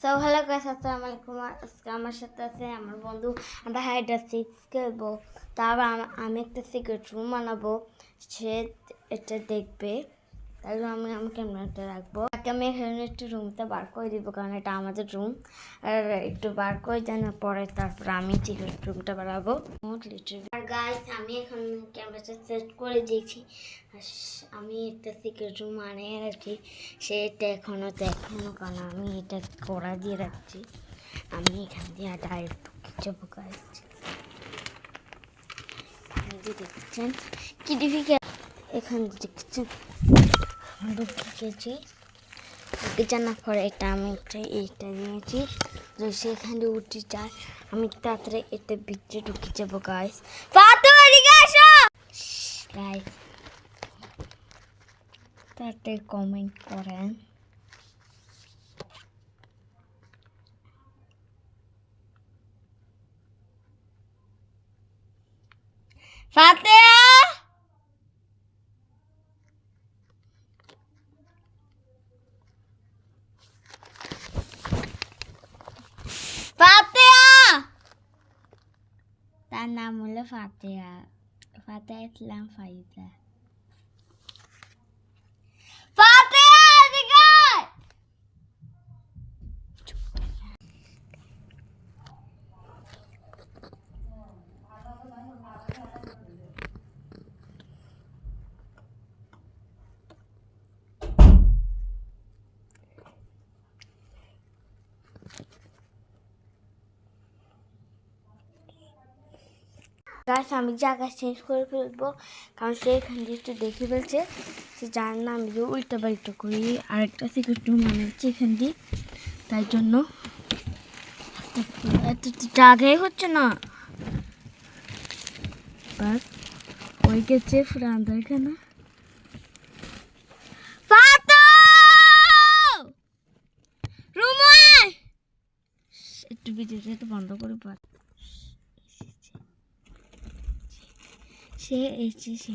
So hello guys, আসসালামু আলাইকুম। আজকে আমার সাথে আছে আমার বন্ধু। আমরা হাইড অ্যান্ড সিক খেলবো। তারপর আমি একটা সিক্রেট রুম বানাবো, সে এটা দেখবে। তাই জন্য আমি ক্যামেরাটা রাখবো। তাকে আমি এখানে একটু রুমটা বার করে দিব, কারণ এটা আমাদের রুম। আর একটু বার করে দেন পরে তারপর আমি সিক্রেট রুমটা বানাবো। আর গাইস, আমি এখন ক্যামেরাটা সেট করে দিয়েছি। আমি একটা সিক্রেট রুম বানিয়ে রাখছি, সেটা এখনো কারণ আমি এটা করা দিয়ে রাখছি। আমি এখান দিয়ে ডাইরেক্ট যাবো গাইস। দেখছেন কি ডিফিকে এখানে দেখছেন ঢুকেছি। জানার পরে এটা আমি এইটা নিয়েছি, তো সেখানে উঠে যায়। আমি তাড়াতাড়ি এটা ভিতরে ঢুকে যাবো গাইস। গাইস তাড়াতাড়ি কমেন্ট করেন। ফাতেহা তার নাম হলো ফাতেহা ইসলাম ফাইজা। গাছ আমি জায়গা চেঞ্জ করে ফেলবো, কারণ সে এখান দিয়ে একটু দেখে ফেলছে। সে যার নাম দিয়ে উল্টো পাল্টা করি আরেকটা সিক্রেট রুম বানাচ্ছি এখান দিয়ে। তাই জন্য এত জায়গায় হচ্ছে না। বাস ওই গেছে ফ্রান্দার খানা। একটু ভিডিওটা বন্ধ করে পার। সে এসেছে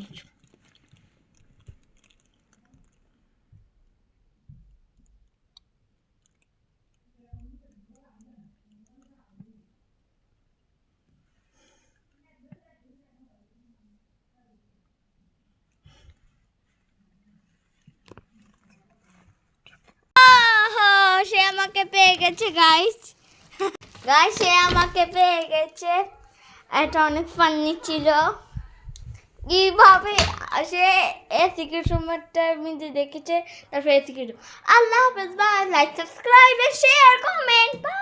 সে আমাকে পেয়ে গেছে গাইস। সে আমাকে পেয়ে গেছে। এটা অনেক ফানি ছিল। কিভাবে সে এই সিক্রেট রুমটা দেখেছে, তারপরে সিক্রেট। আল্লাহ হাফেজ, বাই। Like, subscribe, share.